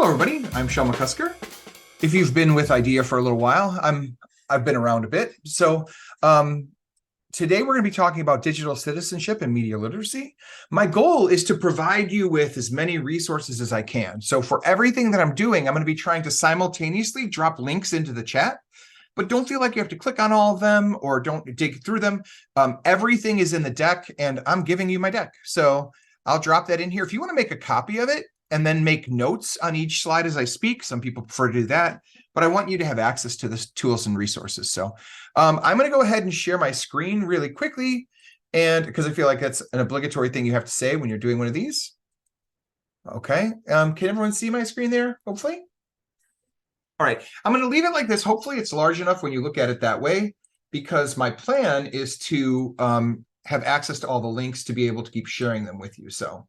Hello, everybody. I'm Shawn McCusker. If you've been with IDEA for a little while, I've been around a bit. So today we're going to be talking about digital citizenship and media literacy. My goal is to provide you with as many resources as I can. So for everything that I'm doing, I'm going to be trying to simultaneously drop links into the chat, but don't feel like you have to click on all of them or don't dig through them. Everything is in the deck, and I'm giving you my deck. So I'll drop that in here. If you want to make a copy of it and then make notes on each slide as I speak, some people prefer to do that, but I want you to have access to this tools and resources. So I'm going to go ahead and share my screen really quickly, and because I feel like that's an obligatory thing you have to say when you're doing one of these. Okay, can everyone see my screen there, hopefully? All right, I'm going to leave it like this. Hopefully it's large enough when you look at it that way, because my plan is to have access to all the links to be able to keep sharing them with you. So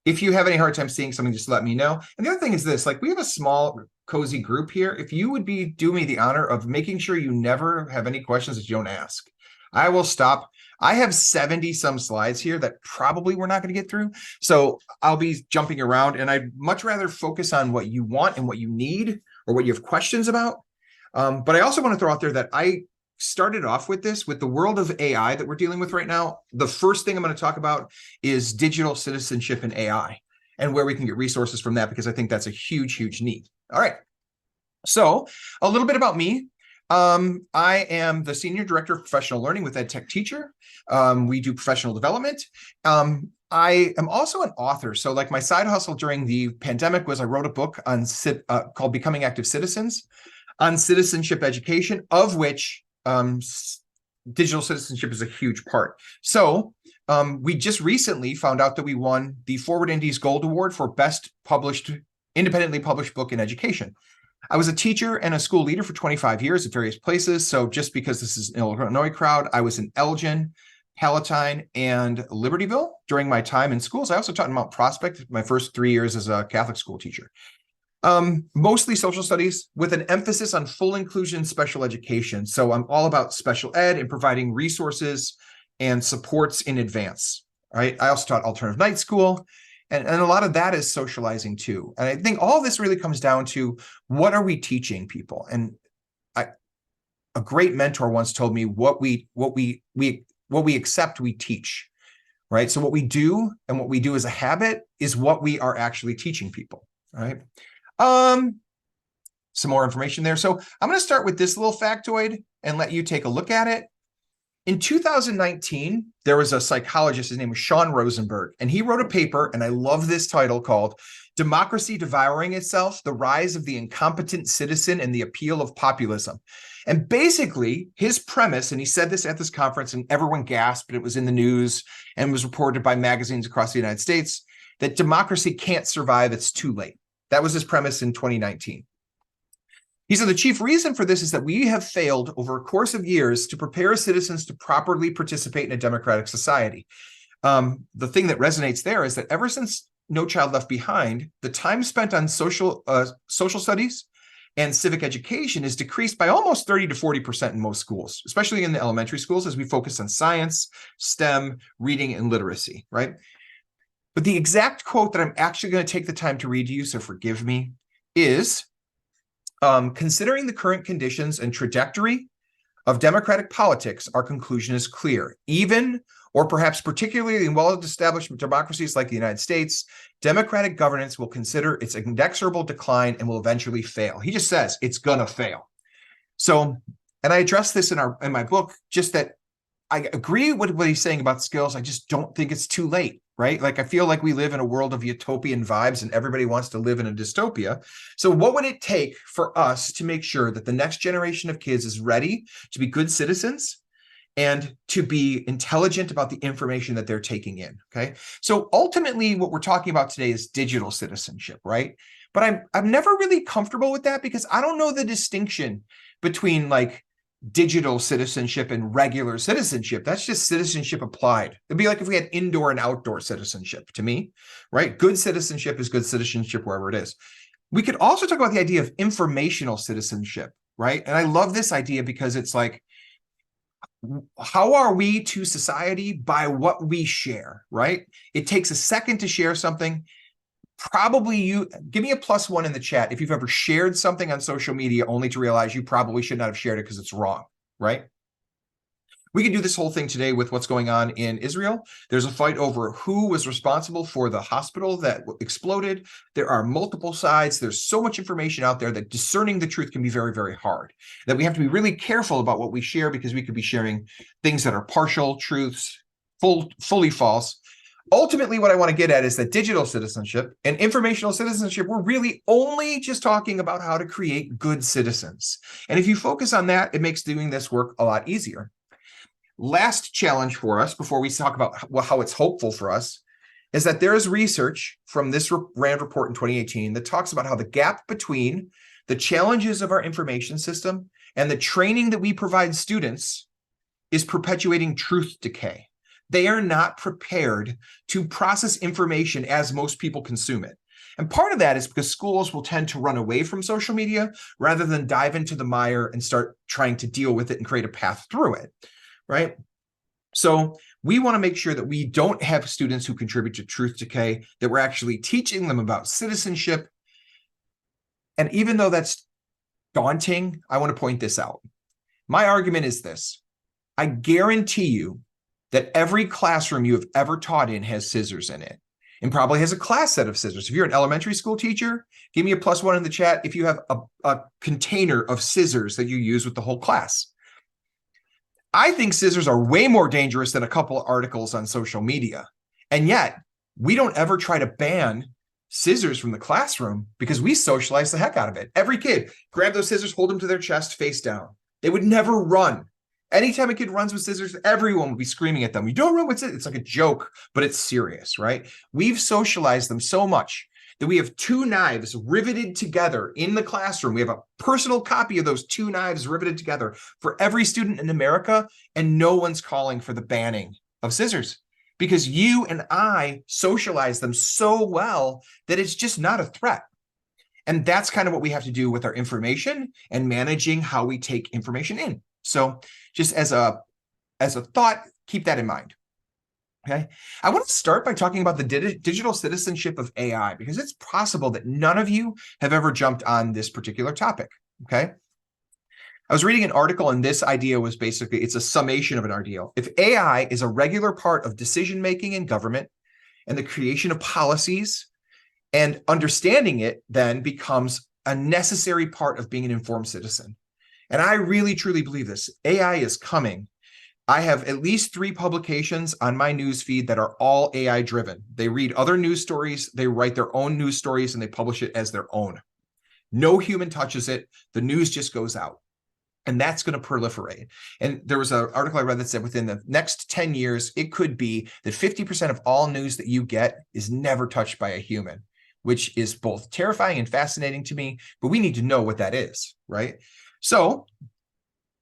if you have any hard time seeing something, just let me know. And the other thing is this, like, we have a small, cozy group here. If you would do me the honor of making sure you never have any questions that you don't ask, I will stop. I have 70 some slides here that probably we're not going to get through. So I'll be jumping around, and I'd much rather focus on what you want and what you need or what you have questions about. But I also want to throw out there that I started off with this, with the world of AI that we're dealing with right now. The first thing I'm going to talk about is digital citizenship and AI and where we can get resources from that, because I think that's a huge, huge need. All right. So a little bit about me. I am the Senior Director of Professional Learning with EdTech Teacher. We do professional development. I am also an author. So like, my side hustle during the pandemic was I wrote a book on called Becoming Active Citizens, on citizenship education, of which digital citizenship is a huge part. So we just recently found out that we won the Forward Indies Gold Award for Best Independently Published Book in Education. I was a teacher and a school leader for 25 years at various places. So just because this is an Illinois crowd, I was in Elgin, Palatine, and Libertyville during my time in schools. I also taught in Mount Prospect my first 3 years as a Catholic school teacher. Mostly social studies with an emphasis on full inclusion special education. So I'm all about special ed and providing resources and supports in advance. Right. I also taught alternative night school, and a lot of that is socializing too. And I think all this really comes down to, what are we teaching people? And a great mentor once told me, what we accept, we teach. Right. So what we do and what we do as a habit is what we are actually teaching people. Right. Some more information there. So I'm going to start with this little factoid and let you take a look at it. In 2019, there was a psychologist, his name was Shawn Rosenberg, and he wrote a paper, and I love this title, called Democracy Devouring Itself: The Rise of the Incompetent Citizen and the Appeal of Populism. And basically his premise, and he said this at this conference and everyone gasped, it was in the news and was reported by magazines across the United States, that democracy can't survive, it's too late. That was his premise in 2019. He said the chief reason for this is that we have failed over a course of years to prepare citizens to properly participate in a democratic society. The thing that resonates there is that ever since No Child Left Behind, the time spent on social studies and civic education is decreased by almost 30 to 40% in most schools, especially in the elementary schools, as we focus on science, STEM, reading, and literacy, right? But the exact quote that I'm actually going to take the time to read to you, so forgive me, is, considering the current conditions and trajectory of democratic politics, our conclusion is clear. Even, or perhaps particularly in well-established democracies like the United States, democratic governance will consider its inexorable decline and will eventually fail. He just says it's going to fail. So, and I address this in my book, just that I agree with what he's saying about skills. I just don't think it's too late, right? Like, I feel like we live in a world of utopian vibes and everybody wants to live in a dystopia. So what would it take for us to make sure that the next generation of kids is ready to be good citizens and to be intelligent about the information that they're taking in, okay? So ultimately what we're talking about today is digital citizenship, right? But I'm never really comfortable with that, because I don't know the distinction between, like, digital citizenship and regular citizenship. That's just citizenship applied. It'd be like if we had indoor and outdoor citizenship, to me, right? Good citizenship is good citizenship wherever it is. We could also talk about the idea of informational citizenship, right? And I love this idea because it's like, how are we to society? By what we share, right? It takes a second to share something. Probably you give me a +1 in the chat if you've ever shared something on social media only to realize you probably should not have shared it because it's wrong, right? We can do this whole thing today with what's going on in Israel. There's a fight over who was responsible for the hospital that exploded. There are multiple sides. There's so much information out there that discerning the truth can be very, very hard. That we have to be really careful about what we share because we could be sharing things that are partial truths, fully false. Ultimately, what I want to get at is that digital citizenship and informational citizenship, we're really only just talking about how to create good citizens. And if you focus on that, it makes doing this work a lot easier. Last challenge for us before we talk about how it's hopeful for us is that there is research from this RAND report in 2018 that talks about how the gap between the challenges of our information system and the training that we provide students is perpetuating truth decay. They are not prepared to process information as most people consume it. And part of that is because schools will tend to run away from social media rather than dive into the mire and start trying to deal with it and create a path through it, right? So we want to make sure that we don't have students who contribute to truth decay, that we're actually teaching them about citizenship. And even though that's daunting, I want to point this out. My argument is this. I guarantee you that every classroom you have ever taught in has scissors in it and probably has a class set of scissors. If you're an elementary school teacher, give me a +1 in the chat if you have a container of scissors that you use with the whole class. I think scissors are way more dangerous than a couple of articles on social media. And yet, we don't ever try to ban scissors from the classroom because we socialize the heck out of it. Every kid, grab those scissors, hold them to their chest, face down. They would never run. Anytime a kid runs with scissors, everyone would be screaming at them. You don't run with scissors. It's like a joke, but it's serious, right? We've socialized them so much that we have 2 knives riveted together in the classroom. We have a personal copy of those 2 knives riveted together for every student in America, and no one's calling for the banning of scissors because you and I socialize them so well that it's just not a threat. And that's kind of what we have to do with our information and managing how we take information in. So just as a thought, keep that in mind. Okay. I want to start by talking about the digital citizenship of AI, because it's possible that none of you have ever jumped on this particular topic. Okay. I was reading an article and this idea was basically, it's a summation of an ideal. If AI is a regular part of decision-making in government and the creation of policies, and understanding it then becomes a necessary part of being an informed citizen. And I really, truly believe this. AI is coming. I have at least 3 publications on my news feed that are all AI driven. They read other news stories, they write their own news stories, and they publish it as their own. No human touches it. The news just goes out. And that's going to proliferate. And there was an article I read that said within the next 10 years, it could be that 50% of all news that you get is never touched by a human, which is both terrifying and fascinating to me, but we need to know what that is, right? So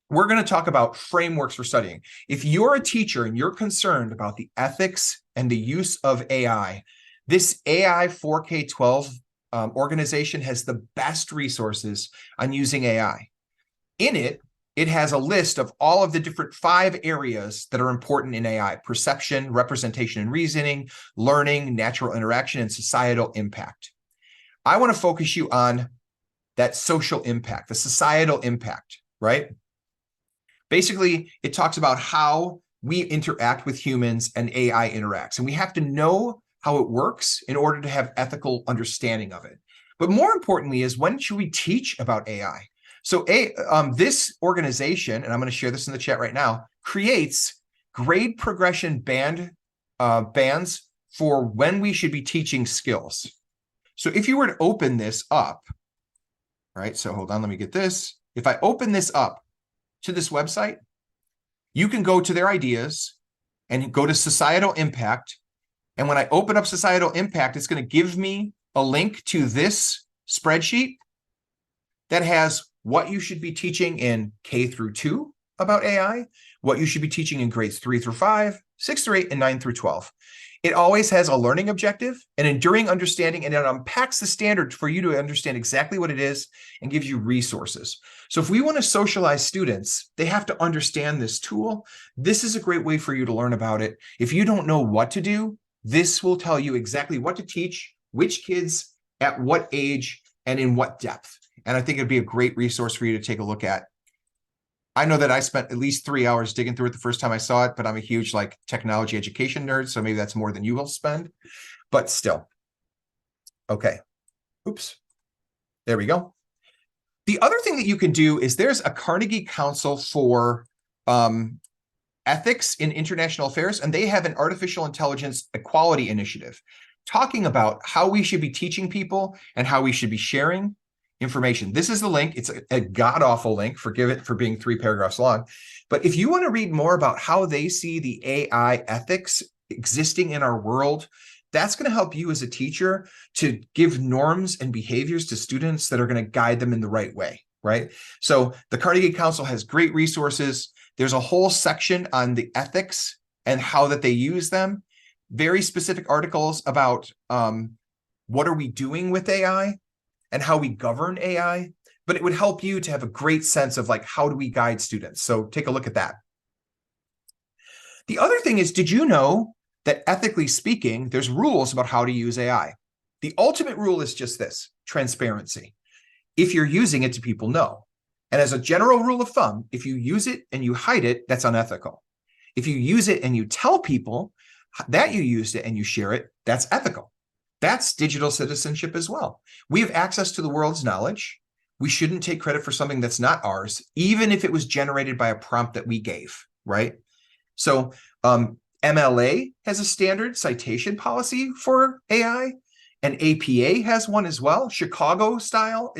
we're going to talk about frameworks for studying. If you're a teacher and you're concerned about the ethics and the use of AI, this AI 4K12 organization has the best resources on using AI. In it, it has a list of all of the different 5 areas that are important in AI: perception, representation and reasoning, learning, natural interaction, and societal impact. I want to focus you on that social impact, the societal impact, right? Basically, it talks about how we interact with humans and AI interacts. And we have to know how it works in order to have ethical understanding of it. But more importantly is, when should we teach about AI? So this organization, and I'm going to share this in the chat right now, creates grade progression bands for when we should be teaching skills. So if you were to open this up, right? So hold on, let me get this. If I open this up to this website, you can go to their ideas and go to societal impact. And when I open up societal impact, it's going to give me a link to this spreadsheet that has what you should be teaching in K through 2 about AI, what you should be teaching in grades 3 through 5, 6 through 8, and 9 through 12. It always has a learning objective, an enduring understanding, and it unpacks the standard for you to understand exactly what it is and gives you resources. So if we want to socialize students, they have to understand this tool. This is a great way for you to learn about it. If you don't know what to do, this will tell you exactly what to teach, which kids at what age and in what depth. And I think it'd be a great resource for you to take a look at. I know that I spent at least 3 hours digging through it the first time I saw it, but I'm a huge like technology education nerd, so maybe that's more than you will spend, but still. Okay. Oops. There we go. The other thing that you can do is there's a Carnegie Council for Ethics in International Affairs, and they have an artificial intelligence equality initiative talking about how we should be teaching people and how we should be sharing information. This is the link. It's a god-awful link. Forgive it for being 3 paragraphs long. But if you want to read more about how they see the AI ethics existing in our world, that's going to help you as a teacher to give norms and behaviors to students that are going to guide them in the right way, right? So the Carnegie Council has great resources. There's a whole section on the ethics and how that they use them. Very specific articles about what are we doing with AI and how we govern AI, but it would help you to have a great sense of like, how do we guide students? So take a look at that. The other thing is, did you know that ethically speaking, there's rules about how to use AI? The ultimate rule is just this: transparency. If you're using it, do people know? And as a general rule of thumb, if you use it and you hide it, that's unethical. If you use it and you tell people that you used it and you share it, that's ethical. That's digital citizenship as well. We have access to the world's knowledge. We shouldn't take credit for something that's not ours, even if it was generated by a prompt that we gave, right? So MLA has a standard citation policy for AI, and APA has one as well. Chicago style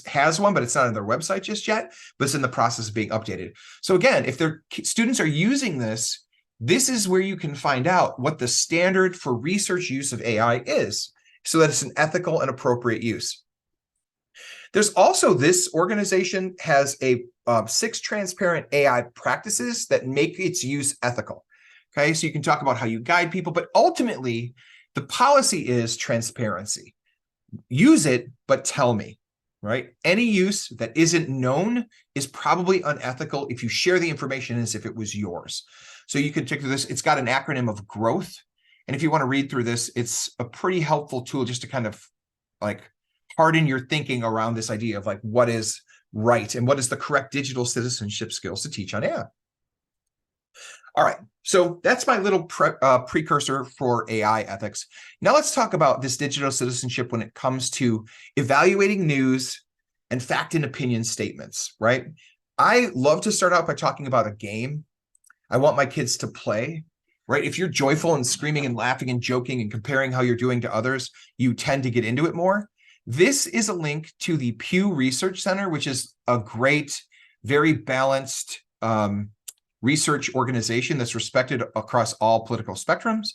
has one, but it's not on their website just yet, but it's in the process of being updated. So again, if their students are using this, this is where you can find out what the standard for research use of AI is, so that it's an ethical and appropriate use. There's also, this organization has a 6 transparent AI practices that make its use ethical. Okay, so you can talk about how you guide people, but ultimately the policy is transparency. Use it, but tell me, right? Any use that isn't known is probably unethical if you share the information as if it was yours. So you can take through this. It's got an acronym of growth. And if you want to read through this, it's a pretty helpful tool just to kind of like harden your thinking around this idea of like what is right and what is the correct digital citizenship skills to teach on AI. All right, so that's my little precursor for AI ethics. Now let's talk about this digital citizenship when it comes to evaluating news and fact and opinion statements, right? I love to start out by talking about a game. I want my kids to play, right? If you're joyful and screaming and laughing and joking and comparing how you're doing to others, you tend to get into it more. This is a link to the Pew Research Center, which is a great, very balanced research organization that's respected across all political spectrums.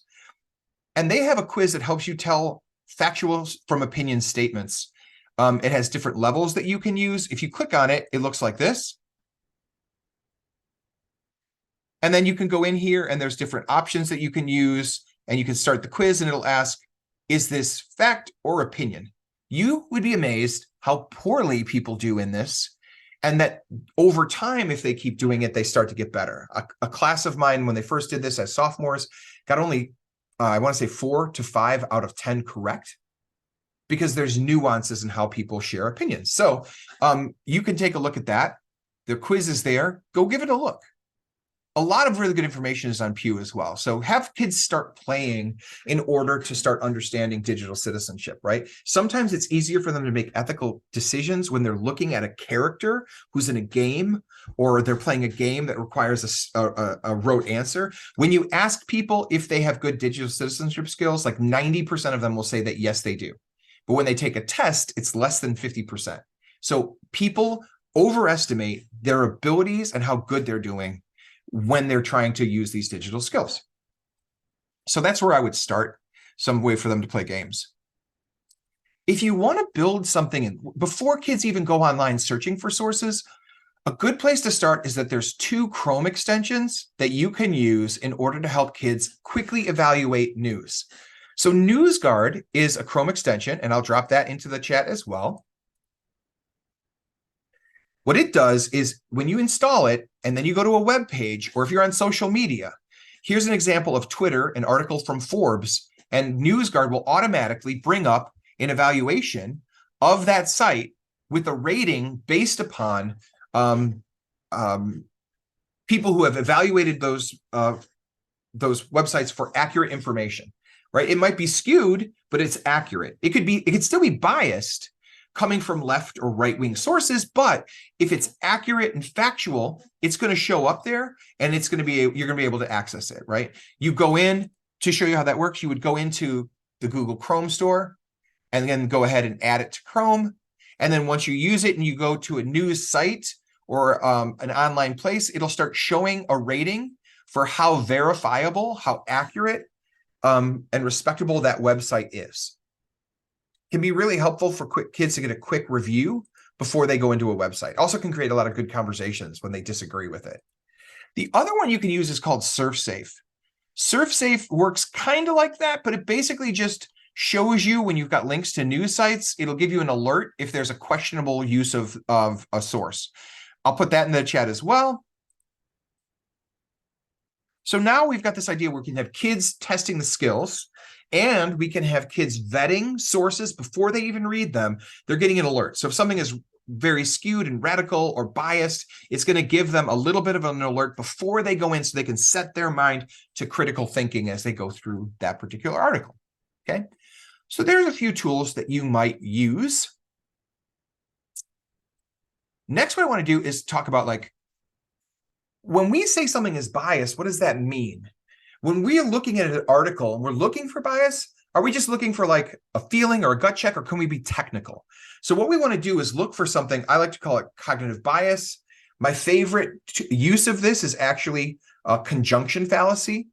And they have a quiz that helps you tell factuals from opinion statements. It has different levels that you can use. If you click on it, it looks like this. And then you can go in here and there's different options that you can use, and you can start the quiz and it'll ask, is this fact or opinion? You would be amazed how poorly people do in this, and that over time, if they keep doing it, they start to get better. A class of mine, when they first did this as sophomores, got only, I want to say 4 to 5 out of 10 correct, because there's nuances in how people share opinions. So you can take a look at that. The quiz is there. Go give it a look. A lot of really good information is on Pew as well. So have kids start playing in order to start understanding digital citizenship, right? Sometimes it's easier for them to make ethical decisions when they're looking at a character who's in a game, or they're playing a game that requires a rote answer. When you ask people if they have good digital citizenship skills, like 90% of them will say that yes, they do. But when they take a test, it's less than 50%. So people overestimate their abilities and how good they're doing when they're trying to use these digital skills. So that's where I would start, some way for them to play games. If you want to build something, before kids even go online searching for sources, a good place to start is that there's 2 Chrome extensions that you can use in order to help kids quickly evaluate news. So NewsGuard is a Chrome extension, and I'll drop that into the chat as well. What it does is when you install it and then you go to a web page, or if you're on social media, here's an example of Twitter, an article from Forbes. and NewsGuard will automatically bring up an evaluation of that site with a rating based upon people who have evaluated those websites for accurate information, right? It might be skewed, but it's accurate. It could still be biased, coming from left or right-wing sources, but if it's accurate and factual, it's going to show up there, and you're going to be able to access it, right? You go in, to show you how that works, you would go into the Google Chrome store and then go ahead and add it to Chrome. And then once you use it and you go to a news site or an online place, it'll start showing a rating for how verifiable, how accurate, and respectable that website is. Can be really helpful for kids to get a quick review before they go into a website. Also can create a lot of good conversations when they disagree with it. The other one you can use is called SurfSafe. SurfSafe works kind of like that, but it basically just shows you when you've got links to news sites. It'll give you an alert if there's a questionable use of a source. I'll put that in the chat as well. So now we've got this idea where we can have kids testing the skills, and we can have kids vetting sources before they even read them. They're getting an alert. So if something is very skewed and radical or biased, it's going to give them a little bit of an alert before they go in, so they can set their mind to critical thinking as they go through that particular article. Okay, so there's a few tools that you might use. Next, what I want to do is talk about, like, when we say something is biased, what does that mean? When we are looking at an article and we're looking for bias, are we just looking for like a feeling or a gut check, or can we be technical? So what we want to do is look for something. I like to call it cognitive bias. My favorite use of this is actually a conjunction fallacy.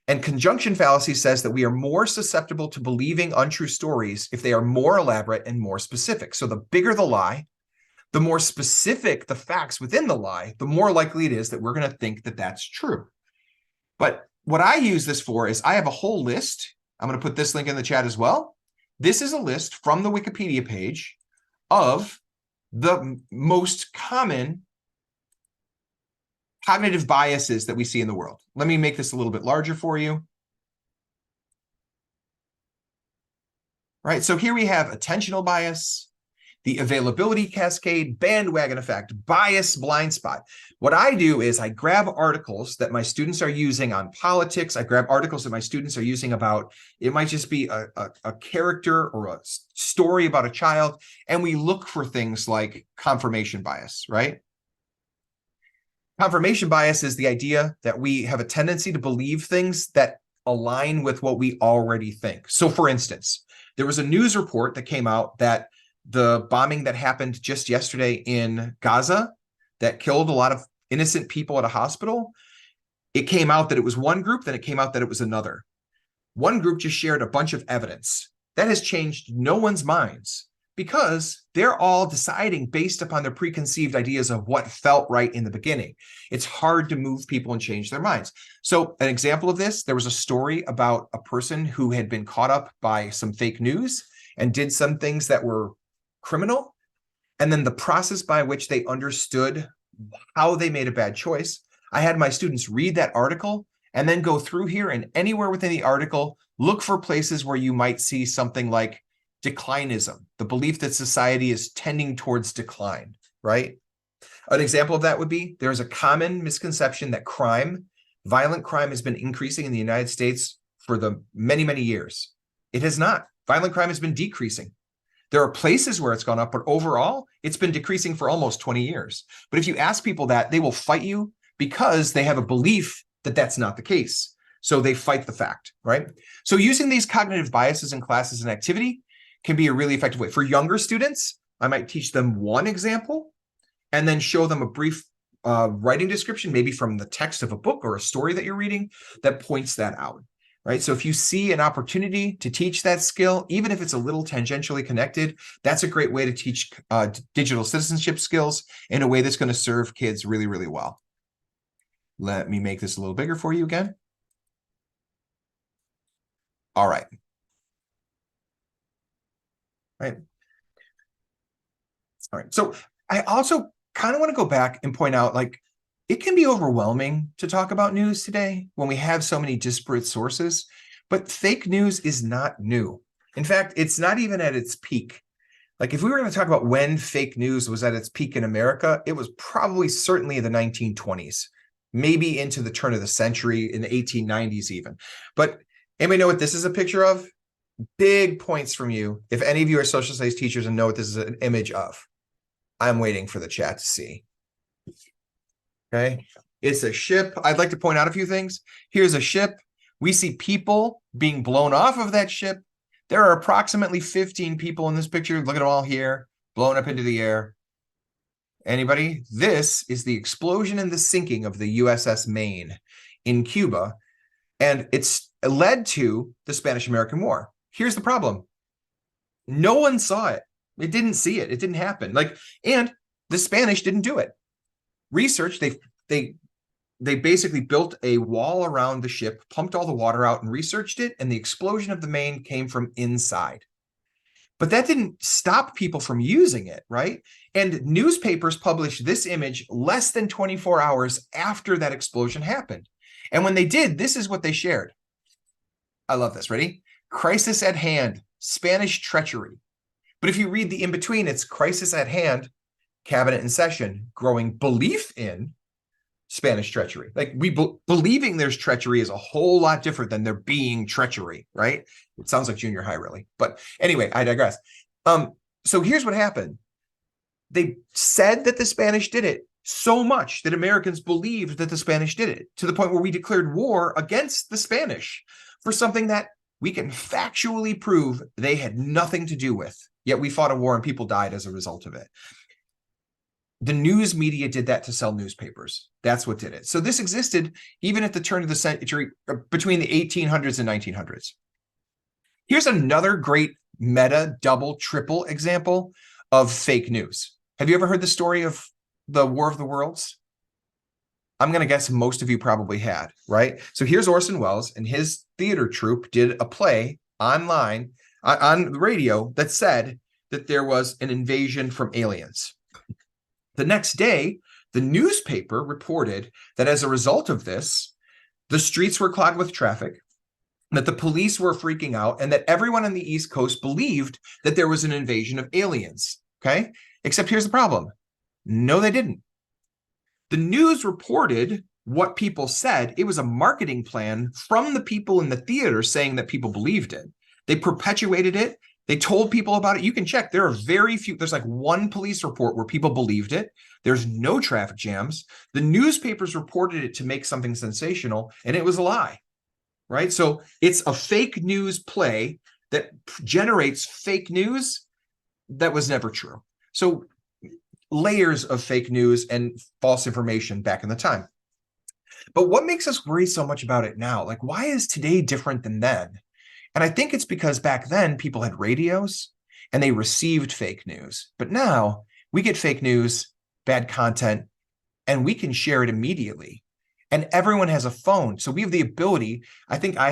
And conjunction fallacy says that we are more susceptible to believing untrue stories if they are more elaborate and more specific. So the bigger the lie, the more specific the facts within the lie, the more likely it is that we're going to think that that's true. But what I use this for is I have a whole list. I'm going to put this link in the chat as well. This is a list from the Wikipedia page of the most common cognitive biases that we see in the world. Let me make this a little bit larger for you. Right, so here we have attentional bias, the availability cascade, bandwagon effect, bias, blind spot. What I do is I grab articles that my students are using on politics. I grab articles that my students are using about, it might just be a character or a story about a child, and we look for things like confirmation bias, right? Confirmation bias is the idea that we have a tendency to believe things that align with what we already think. So for instance, there was a news report that came out that the bombing that happened just yesterday in Gaza that killed a lot of innocent people at a hospital, it came out that it was one group, then it came out that it was another. One group just shared a bunch of evidence. That has changed no one's minds because they're all deciding based upon their preconceived ideas of what felt right in the beginning. It's hard to move people and change their minds. So an example of this, there was a story about a person who had been caught up by some fake news and did some things that were criminal, and then the process by which they understood how they made a bad choice. I had my students read that article and then go through here, and anywhere within the article, look for places where you might see something like declinism, the belief that society is tending towards decline, right? An example of that would be, there's a common misconception that violent crime has been increasing in the United States for the many, many years. It has not. Violent crime has been decreasing. There are places where it's gone up, but overall, it's been decreasing for almost 20 years. But if you ask people that, they will fight you because they have a belief that that's not the case. So they fight the fact, right? So using these cognitive biases in classes and activity can be a really effective way. For younger students, I might teach them one example and then show them a brief writing description, maybe from the text of a book or a story that you're reading, that points that out. Right. So if you see an opportunity to teach that skill, even if it's a little tangentially connected, that's a great way to teach digital citizenship skills in a way that's going to serve kids really, really well. Let me make this a little bigger for you again. All right. Right. All right. So I also kind of want to go back and point out, like, it can be overwhelming to talk about news today when we have so many disparate sources. But fake news is not new. In fact, it's not even at its peak. Like if we were going to talk about when fake news was at its peak in America, it was probably certainly in the 1920s, maybe into the turn of the century in the 1890s even. But anybody know what this is a picture of? Big points from you. If any of you are social studies teachers and know what this is an image of, I'm waiting for the chat to see. Okay. It's a ship. I'd like to point out a few things. Here's a ship. We see people being blown off of that ship. There are approximately 15 people in this picture. Look at them all here, blown up into the air. Anybody? This is the explosion and the sinking of the USS Maine in Cuba. And it's led to the Spanish-American War. Here's the problem. No one saw it. It didn't see it. It didn't happen. And the Spanish didn't do it. Research, they basically built a wall around the ship, pumped all the water out and researched it, and the explosion of the Maine came from inside. But that didn't stop people from using it, right? And newspapers published this image less than 24 hours after that explosion happened. And when they did, this is what they shared. I love this. Ready? Crisis at hand, Spanish treachery. But if you read the in-between, it's crisis at hand, cabinet in session, growing belief in Spanish treachery. Like believing there's treachery is a whole lot different than there being treachery, right? It sounds like junior high, really. But anyway, I digress. So here's what happened. They said that the Spanish did it so much that Americans believed that the Spanish did it, to the point where we declared war against the Spanish for something that we can factually prove they had nothing to do with. Yet we fought a war and people died as a result of it. The news media did that to sell newspapers. That's what did it. So this existed even at the turn of the century, between the 1800s and 1900s. Here's another great meta, double, triple example of fake news. Have you ever heard the story of the War of the Worlds? I'm going to guess most of you probably had, right? So here's Orson Welles and his theater troupe did a play online on the radio that said that there was an invasion from aliens. The next day, the newspaper reported that as a result of this, the streets were clogged with traffic, that the police were freaking out, and that everyone on the East Coast believed that there was an invasion of aliens, okay? Except here's the problem. No, they didn't. The news reported what people said. It was a marketing plan from the people in the theater saying that people believed it. They perpetuated it. They told people about it. You can check. There are very few. There's like one police report where people believed it. There's no traffic jams. The newspapers reported it to make something sensational, and it was a lie, right? So it's a fake news play that generates fake news that was never true. So layers of fake news and false information back in the time. But what makes us worry so much about it now? Like, why is today different than then? And I think it's because back then people had radios and they received fake news. But now we get fake news, bad content, and we can share it immediately. And everyone has a phone. So we have the ability. I think I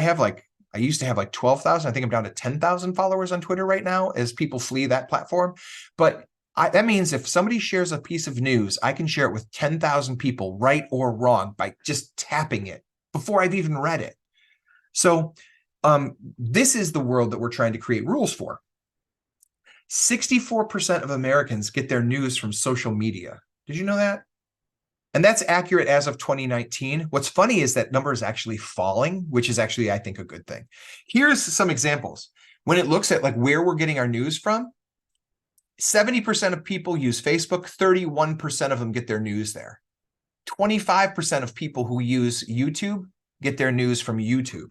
used to have like 12,000. I think I'm down to 10,000 followers on Twitter right now as people flee that platform. But that means if somebody shares a piece of news, I can share it with 10,000 people, right or wrong, by just tapping it before I've even read it. So this is the world that we're trying to create rules for. 64% of Americans get their news from social media. Did you know that? And that's accurate as of 2019. What's funny is that number is actually falling, which is actually, I think, a good thing. Here's some examples. When it looks at like where we're getting our news from, 70% of people use Facebook, 31% of them get their news there. 25% of people who use YouTube get their news from YouTube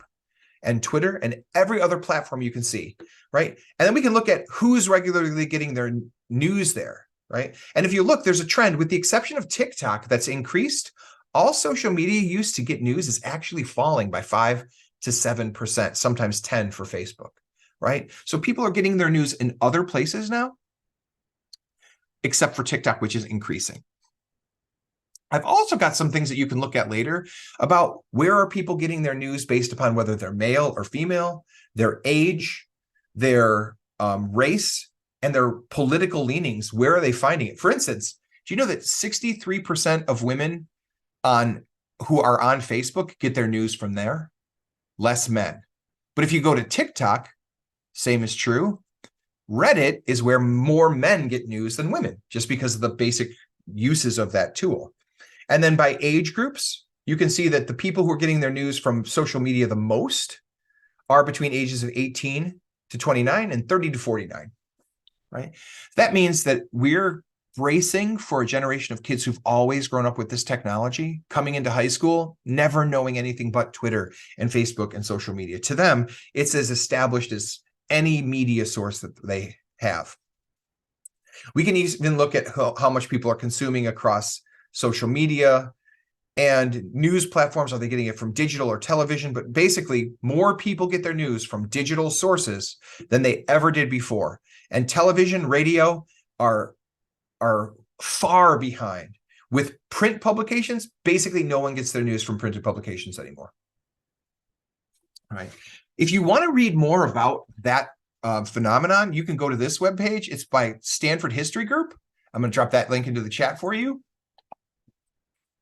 and Twitter and every other platform you can see, right? And then we can look at who's regularly getting their news there, right? And if you look, there's a trend, with the exception of TikTok, that's increased. All social media used to get news is actually falling by 5 to 7%, sometimes 10 for Facebook, right? So people are getting their news in other places now, except for TikTok, which is increasing. I've also got some things that you can look at later about where are people getting their news based upon whether they're male or female, their age, their race, and their political leanings. Where are they finding it? For instance, do you know that 63% of women who are on Facebook get their news from there? Less men. But if you go to TikTok, same is true. Reddit is where more men get news than women, just because of the basic uses of that tool. And then by age groups, you can see that the people who are getting their news from social media the most are between ages of 18 to 29 and 30 to 49, right? That means that we're bracing for a generation of kids who've always grown up with this technology, coming into high school, never knowing anything but Twitter and Facebook and social media. To them, it's as established as any media source that they have. We can even look at how much people are consuming across social media and news platforms. Are they getting it from digital or television? But basically, more people get their news from digital sources than they ever did before. And television, radio are far behind. With print publications, basically no one gets their news from printed publications anymore. All right. If you want to read more about that phenomenon, you can go to this webpage. It's by Stanford History Group. I'm going to drop that link into the chat for you.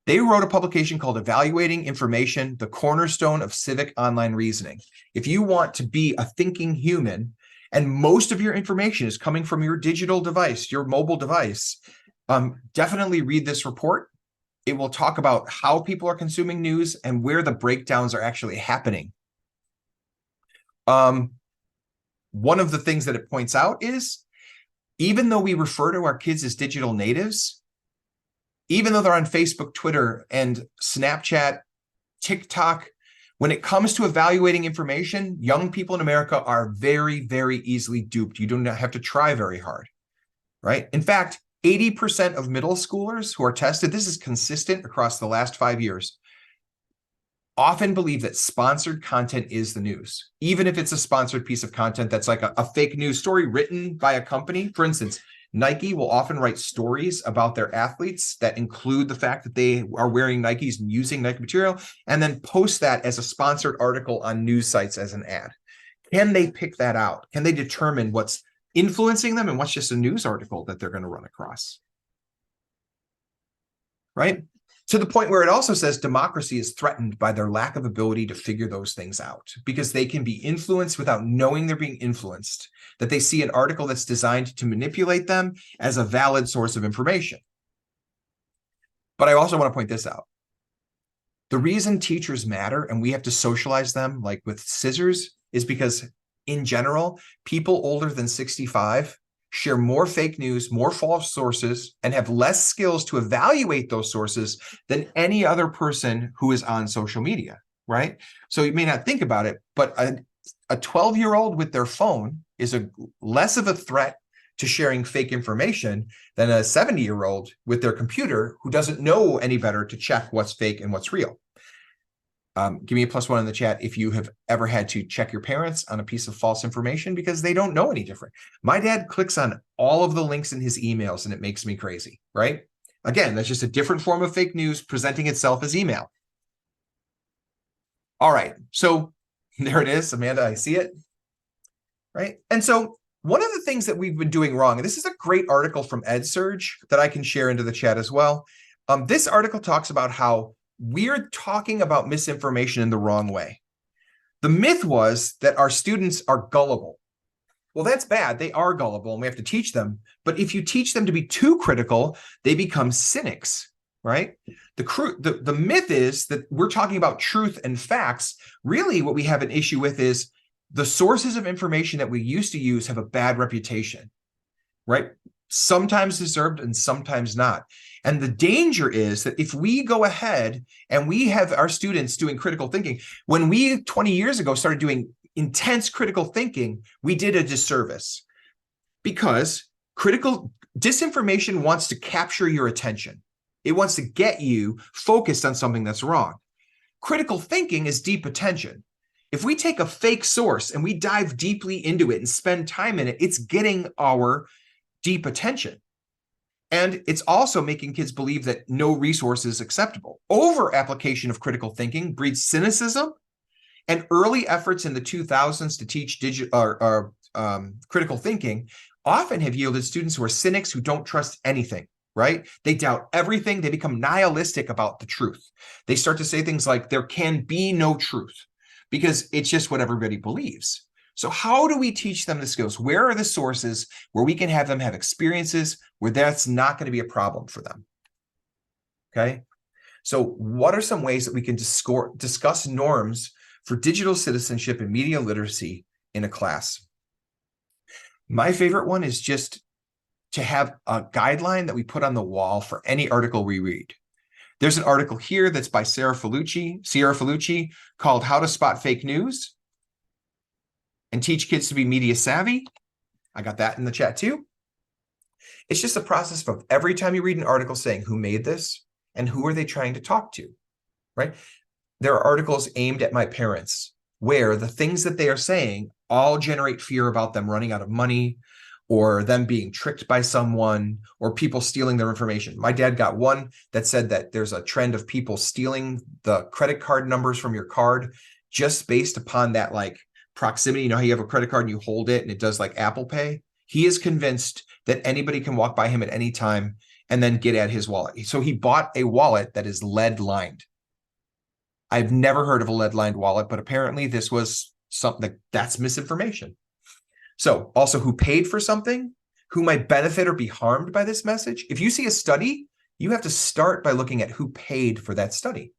They wrote a publication called Evaluating Information, the Cornerstone of Civic Online Reasoning. If you want to be a thinking human, and most of your information is coming from your digital device, your mobile device, definitely read this report. It will talk about how people are consuming news and where the breakdowns are actually happening. One of the things that it points out is, even though we refer to our kids as digital natives, even though they're on Facebook, Twitter, and Snapchat, TikTok, when it comes to evaluating information, young people in America are very, very easily duped. You do not have to try very hard, right? In fact, 80% of middle schoolers who are tested, this is consistent across the last 5 years, often believe that sponsored content is the news, even if it's a sponsored piece of content that's like a fake news story written by a company. For instance, Nike will often write stories about their athletes that include the fact that they are wearing Nikes and using Nike material, and then post that as a sponsored article on news sites as an ad. Can they pick that out? Can they determine what's influencing them and what's just a news article that they're going to run across? Right? To the point where it also says democracy is threatened by their lack of ability to figure those things out, because they can be influenced without knowing they're being influenced, that they see an article that's designed to manipulate them as a valid source of information. But I also want to point this out. The reason teachers matter and we have to socialize them like with scissors is because, in general, people older than 65 share more fake news, more false sources, and have less skills to evaluate those sources than any other person who is on social media, right? So you may not think about it, but a 12-year-old with their phone is less of a threat to sharing fake information than a 70-year-old with their computer who doesn't know any better to check what's fake and what's real. Give me a +1 in the chat if you have ever had to check your parents on a piece of false information because they don't know any different. My dad clicks on all of the links in his emails and it makes me crazy, right? Again, that's just a different form of fake news presenting itself as email. All right, so there it is, Amanda, I see it, right? And so one of the things that we've been doing wrong, and this is a great article from EdSurge that I can share into the chat as well. This article talks about how we're talking about misinformation in the wrong way. The myth was that our students are gullible. Well, that's bad. They are gullible and we have to teach them. But if you teach them to be too critical, they become cynics, right? The myth is that we're talking about truth and facts. Really, what we have an issue with is the sources of information that we used to use have a bad reputation, right? Sometimes deserved and sometimes not. And the danger is that if we go ahead and we have our students doing critical thinking, when we 20 years ago started doing intense critical thinking, we did a disservice, because critical disinformation wants to capture your attention. It wants to get you focused on something that's wrong. Critical thinking is deep attention. If we take a fake source and we dive deeply into it and spend time in it, it's getting our deep attention. And it's also making kids believe that no resource is acceptable. Over application of critical thinking breeds cynicism, and early efforts in the 2000s to teach critical thinking often have yielded students who are cynics who don't trust anything, right? They doubt everything. They become nihilistic about the truth. They start to say things like, there can be no truth. because it's just what everybody believes. So how do we teach them the skills? Where are the sources where we can have them have experiences where that's not going to be a problem for them? Okay. So what are some ways that we can discuss norms for digital citizenship and media literacy in a class? My favorite one is just to have a guideline that we put on the wall for any article we read. There's an article here that's by Sierra Felucci, called How to Spot Fake News and Teach Kids to Be Media Savvy. I got that in the chat too. It's just a process of every time you read an article saying who made this and who are they trying to talk to, right? There are articles aimed at my parents where the things that they are saying all generate fear about them running out of money or them being tricked by someone or people stealing their information. My dad got one that said that there's a trend of people stealing the credit card numbers from your card just based upon that like proximity. You know how you have a credit card and you hold it and it does like Apple Pay? He is convinced that anybody can walk by him at any time and then get at his wallet. So he bought a wallet that is lead lined. I've never heard of a lead lined wallet, but apparently this was something that's misinformation. So also who paid for something, who might benefit or be harmed by this message. If you see a study, you have to start by looking at who paid for that study,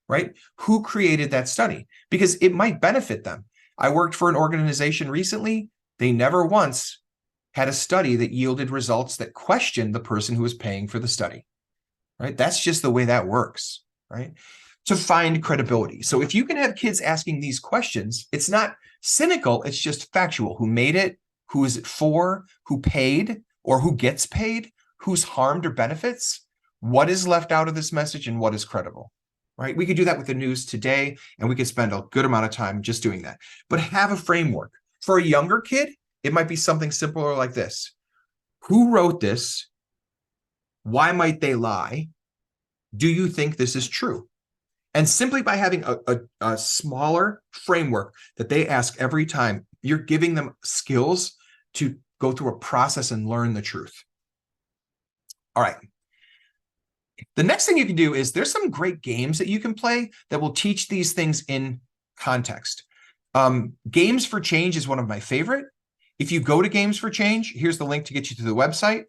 right? Who created that study? Because it might benefit them. I worked for an organization recently. They never once had a study that yielded results that questioned the person who was paying for the study, right? That's just the way that works, right? To find credibility. So if you can have kids asking these questions, it's not cynical, it's just factual. Who made it? Who is it for? Who paid or who gets paid? Who's harmed or benefits? What is left out of this message and what is credible, right? We could do that with the news today and we could spend a good amount of time just doing that. But have a framework. For a younger kid, it might be something simpler like this. Who wrote this? Why might they lie? Do you think this is true? And simply by having a smaller framework that they ask every time, you're giving them skills to go through a process and learn the truth. All right. The next thing you can do is there's some great games that you can play that will teach these things in context. Games for Change is one of my favorite. If you go to Games for Change, here's the link to get you to the website.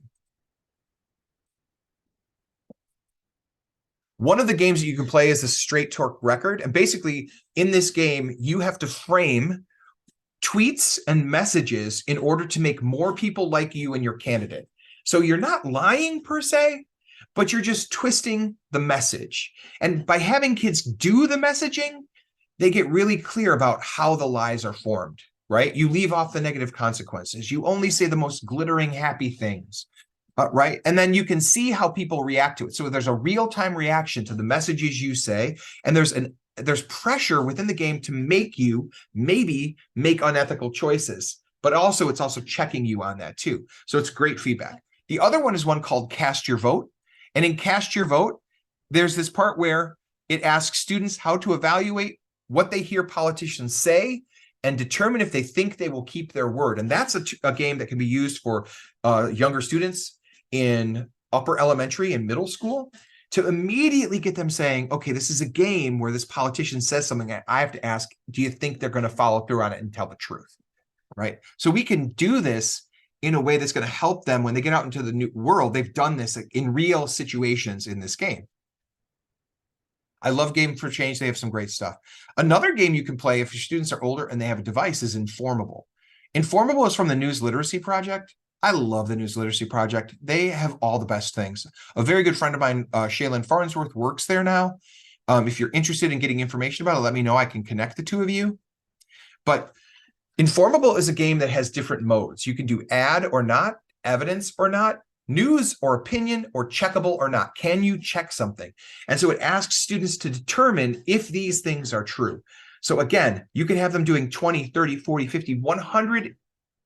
One of the games that you can play is the Straight Torque Record. And basically, in this game, you have to frame tweets and messages in order to make more people like you and your candidate. So you're not lying per se, but you're just twisting the message. And by having kids do the messaging, they get really clear about how the lies are formed, right? You leave off the negative consequences. You only say the most glittering, happy things. Right. And then you can see how people react to it. So there's a real-time reaction to the messages you say, and there's pressure within the game to make you maybe make unethical choices, but also it's also checking you on that too. So it's great feedback. The other one is one called Cast Your Vote. And in Cast Your Vote, there's this part where it asks students how to evaluate what they hear politicians say and determine if they think they will keep their word. And that's a game that can be used for younger students in upper elementary and middle school to immediately get them saying, okay, this is a game where this politician says something. I have to ask, do you think they're going to follow through on it and tell the truth? Right. So we can do this in a way that's going to help them when they get out into the new world. They've done this in real situations in this game. I love Game for Change. They have some great stuff. Another game you can play if your students are older and they have a device is Informable. Informable is from the News Literacy Project. I love the News Literacy Project. They have all the best things. A very good friend of mine, Shaylin Farnsworth, works there now. If you're interested in getting information about it, let me know. I can connect the two of you. But Informable is a game that has different modes. You can do add or not, evidence or not, news or opinion, or checkable or not. Can you check something? And so it asks students to determine if these things are true. So again, you can have them doing 20, 30, 40, 50, 100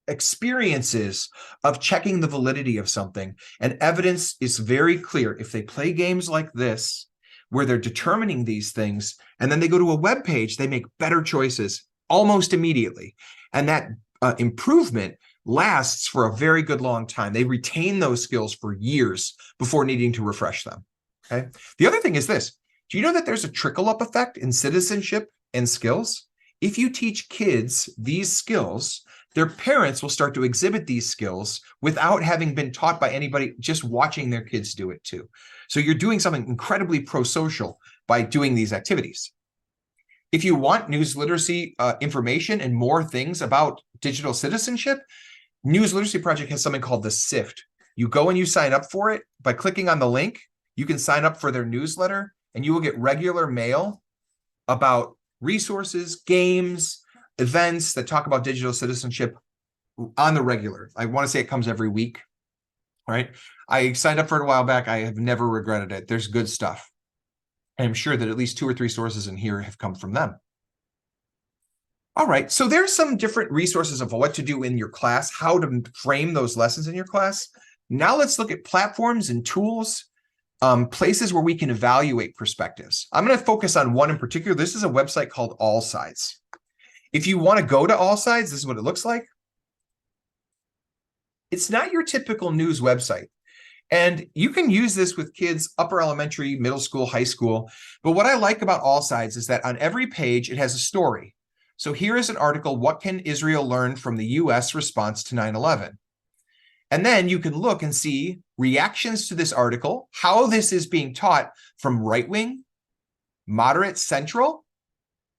experiences of checking the validity of something. And evidence is very clear. If they play games like this, where they're determining these things, and then they go to a web page, they make better choices almost immediately. And that improvement lasts for a very good long time. They retain those skills for years before needing to refresh them. Okay. The other thing is this. Do you know that there's a trickle-up effect in citizenship and skills? If you teach kids these skills, their parents will start to exhibit these skills without having been taught by anybody, just watching their kids do it too. So you're doing something incredibly pro-social by doing these activities. If you want news literacy information and more things about digital citizenship, News Literacy Project has something called the SIFT. You go and you sign up for it by clicking on the link. You can sign up for their newsletter and you will get regular mail about resources, games, events that talk about digital citizenship on the regular. I want to say it comes every week, right? I signed up for it a while back. I have never regretted it. There's good stuff. I'm sure that at least 2 or 3 sources in here have come from them. All right, so there's some different resources of what to do in your class, how to frame those lessons in your class. Now let's look at platforms and tools, places where we can evaluate perspectives. I'm going to focus on one in particular. This is a website called All Sides. If you want to go to All Sides, this is what it looks like. It's not your typical news website. And you can use this with kids upper elementary, middle school, high school. But what I like about All Sides is that on every page, it has a story. So here is an article, what can Israel learn from the US response to 9/11? And then you can look and see reactions to this article, how this is being taught from right-wing, moderate, central.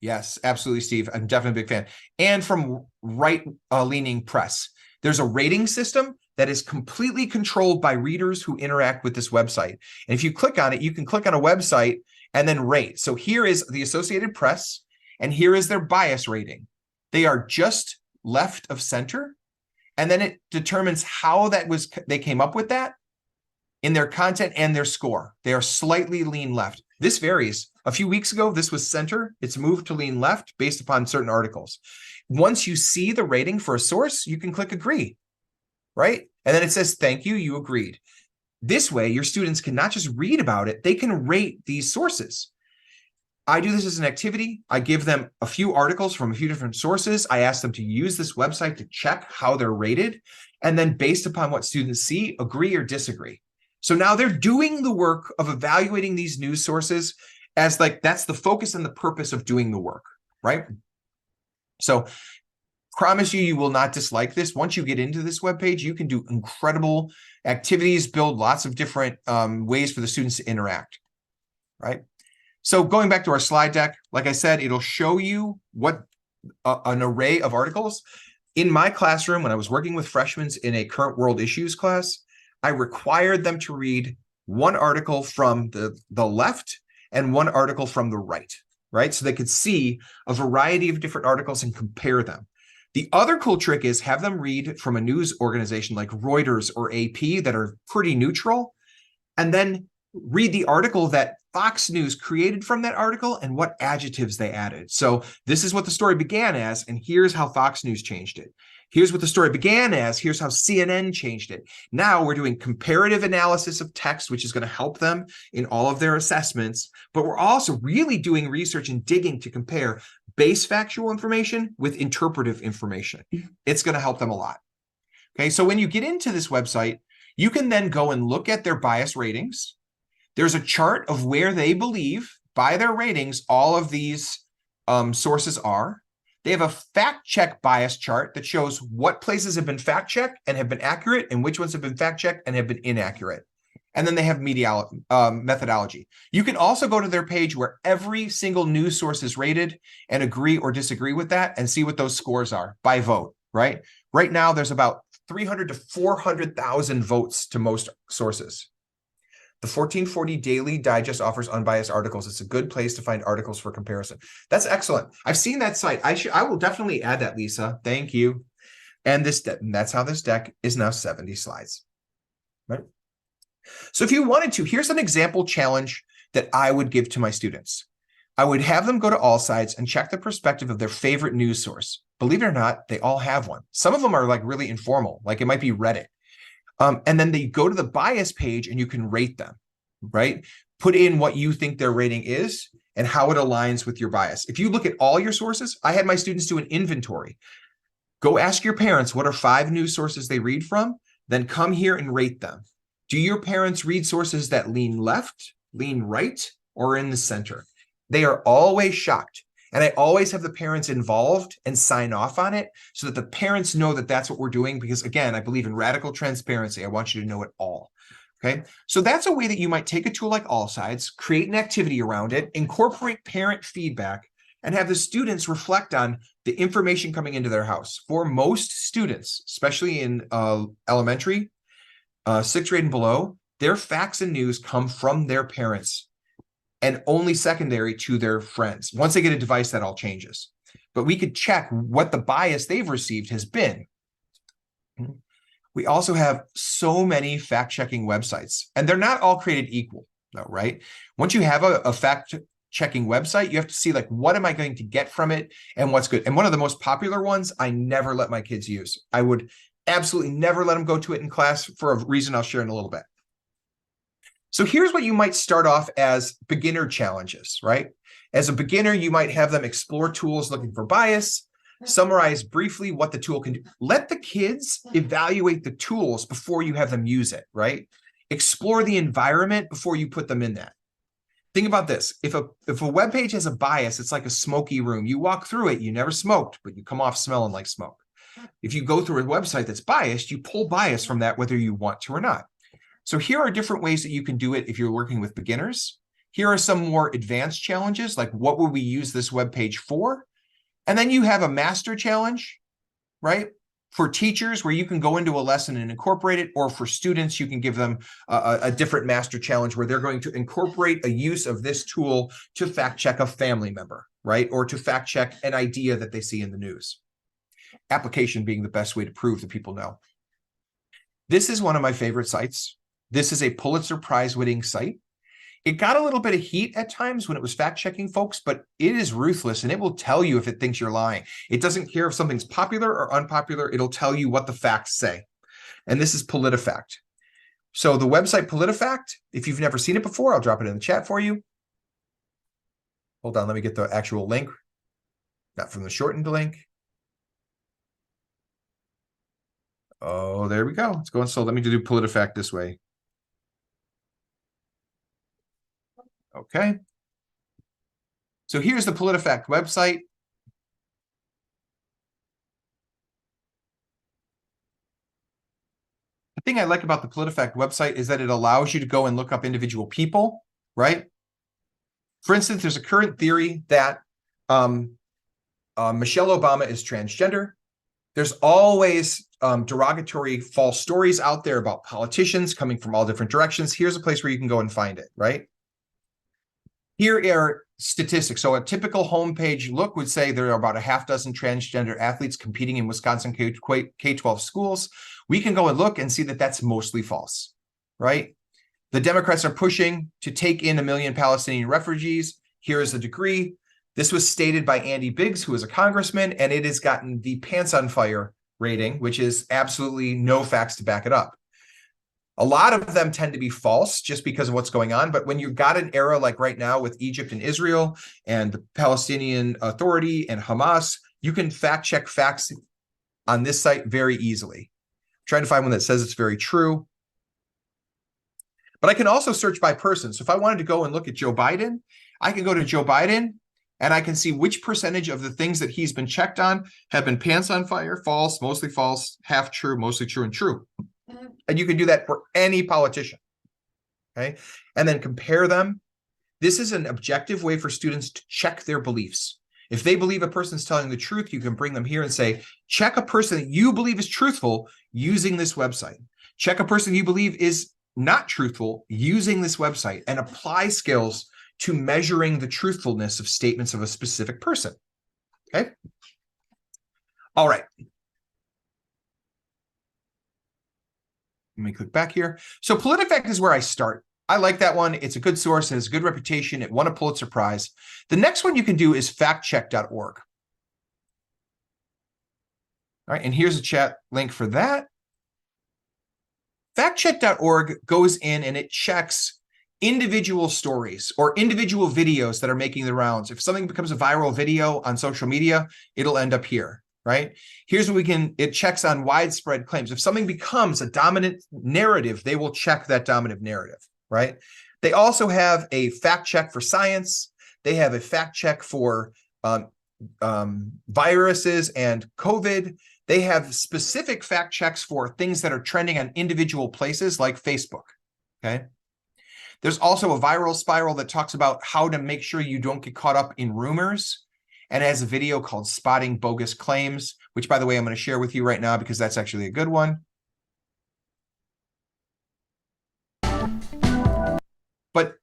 Yes, absolutely, Steve. I'm definitely a big fan. And from right-leaning press. There's a rating system that is completely controlled by readers who interact with this website. And if you click on it, you can click on a website and then rate. So here is the Associated Press. And here is their bias rating. They are just left of center. And then it determines how they came up with that in their content and their score. They are slightly lean left. This varies. A few weeks ago, this was center. It's moved to lean left based upon certain articles. Once you see the rating for a source, you can click agree, right? And then it says, thank you, you agreed. This way, your students can not just read about it, they can rate these sources. I do this as an activity. I give them a few articles from a few different sources. I ask them to use this website to check how they're rated. And then based upon what students see, agree or disagree. So now they're doing the work of evaluating these news sources as like, that's the focus and the purpose of doing the work, right? So promise you, you will not dislike this. Once you get into this webpage, you can do incredible activities, build lots of different ways for the students to interact, right? So going back to our slide deck, like I said, it'll show you what an array of articles. In my classroom, when I was working with freshmen in a current world issues class, I required them to read one article from the left and one article from the right? So they could see a variety of different articles and compare them. The other cool trick is have them read from a news organization like Reuters or AP that are pretty neutral, and then read the article that Fox News created from that article and what adjectives they added. So this is what the story began as, and here's how Fox News changed it. Here's what the story began as, here's how CNN changed it. Now we're doing comparative analysis of text, which is going to help them in all of their assessments, but we're also really doing research and digging to compare base factual information with interpretive information. It's going to help them a lot. Okay, so when you get into this website, you can then go and look at their bias ratings. There's a chart of where they believe, by their ratings, all of these sources are. They have a fact check bias chart that shows what places have been fact checked and have been accurate and which ones have been fact checked and have been inaccurate. And then they have methodology. You can also go to their page where every single news source is rated and agree or disagree with that and see what those scores are by vote, right? Right now, there's about 300 to 400,000 votes to most sources. The 1440 Daily Digest offers unbiased articles. It's a good place to find articles for comparison. That's excellent. I've seen that site. I will definitely add that, Lisa. Thank you. And that's how this deck is now 70 slides. Right? So if you wanted to, here's an example challenge that I would give to my students. I would have them go to All Sides and check the perspective of their favorite news source. Believe it or not, they all have one. Some of them are like really informal, like it might be Reddit. And then they go to the bias page and you can rate them, right? Put in what you think their rating is and how it aligns with your bias. If you look at all your sources, I had my students do an inventory. Go ask your parents what are 5 news sources they read from, then come here and rate them. Do your parents read sources that lean left, lean right, or in the center? They are always shocked. And I always have the parents involved and sign off on it so that the parents know that that's what we're doing. Because again, I believe in radical transparency. I want you to know it all. Okay. So that's a way that you might take a tool like All Sides, create an activity around it, incorporate parent feedback, and have the students reflect on the information coming into their house. For most students, especially in elementary, 6th grade and below, their facts and news come from their parents and only secondary to their friends. Once they get a device, that all changes. But we could check what the bias they've received has been. We also have so many fact-checking websites, and they're not all created equal, though, right? Once you have a fact-checking website, you have to see, like, what am I going to get from it and what's good? And one of the most popular ones I never let my kids use. I would absolutely never let them go to it in class for a reason I'll share in a little bit. So here's what you might start off as beginner challenges, right? As a beginner, you might have them explore tools looking for bias, summarize briefly what the tool can do. Let the kids evaluate the tools before you have them use it, right? Explore the environment before you put them in that. Think about this. If a web page has a bias, it's like a smoky room. You walk through it, you never smoked, but you come off smelling like smoke. If you go through a website that's biased, you pull bias from that whether you want to or not. So here are different ways that you can do it if you're working with beginners. Here are some more advanced challenges, like what would we use this web page for? And then you have a master challenge, right? For teachers, where you can go into a lesson and incorporate it, or for students, you can give them a different master challenge where they're going to incorporate a use of this tool to fact check a family member, right? Or to fact check an idea that they see in the news. Application being the best way to prove that people know. This is one of my favorite sites. This is a Pulitzer Prize winning site. It got a little bit of heat at times when it was fact-checking folks, but it is ruthless and it will tell you if it thinks you're lying. It doesn't care if something's popular or unpopular. It'll tell you what the facts say. And this is PolitiFact. So the website PolitiFact, if you've never seen it before, I'll drop it in the chat for you. Hold on, let me get the actual link, not from the shortened link. Oh, there we go. It's going slow. Let me do PolitiFact this way. Okay. So here's the PolitiFact website. The thing I like about the PolitiFact website is that it allows you to go and look up individual people, right? For instance, there's a current theory that Michelle Obama is transgender. There's always derogatory false stories out there about politicians coming from all different directions. Here's a place where you can go and find it, right? Here are statistics. So a typical homepage look would say there are about a half dozen transgender athletes competing in Wisconsin K-12 schools. We can go and look and see that that's mostly false, right? The Democrats are pushing to take in 1 million Palestinian refugees. Here is the degree. This was stated by Andy Biggs, who is a congressman, and it has gotten the pants on fire rating, which is absolutely no facts to back it up. A lot of them tend to be false just because of what's going on. But when you've got an era like right now with Egypt and Israel and the Palestinian Authority and Hamas, you can fact check facts on this site very easily. I'm trying to find one that says it's very true. But I can also search by person. So if I wanted to go and look at Joe Biden, I can go to Joe Biden and I can see which percentage of the things that he's been checked on have been pants on fire, false, mostly false, half true, mostly true, and true. And you can do that for any politician, okay? And then compare them. This is an objective way for students to check their beliefs. If they believe a person's telling the truth, you can bring them here and say, check a person that you believe is truthful using this website. Check a person you believe is not truthful using this website, and apply skills to measuring the truthfulness of statements of a specific person, okay? All right. Let me click back here. So PolitiFact is where I start. I like that one. It's a good source. It has a good reputation. It won a Pulitzer Prize. The next one you can do is factcheck.org. All right, and here's a chat link for that. Factcheck.org goes in and it checks individual stories or individual videos that are making the rounds. If something becomes a viral video on social media, it'll end up here. Right? Here's what it checks on widespread claims. If something becomes a dominant narrative, they will check that dominant narrative, right? They also have a fact check for science. They have a fact check for viruses and COVID. They have specific fact checks for things that are trending on individual places like Facebook. Okay. There's also a viral spiral that talks about how to make sure you don't get caught up in rumors, and it has a video called Spotting Bogus Claims, which, by the way, I'm going to share with you right now because that's actually a good one. But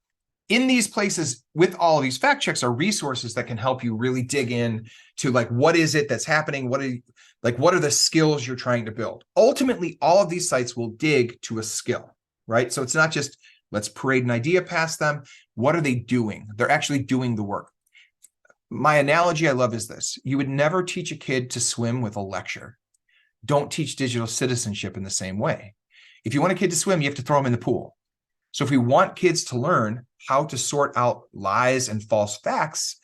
in these places with all of these fact checks are resources that can help you really dig in to like, what is it that's happening? What are the skills you're trying to build? Ultimately, all of these sites will dig to a skill, right? So it's not just let's parade an idea past them. What are they doing? They're actually doing the work. My analogy I love is this. You would never teach a kid to swim with a lecture. Don't teach digital citizenship in the same way. If you want a kid to swim, you have to throw them in the pool. So if we want kids to learn how to sort out lies and false facts,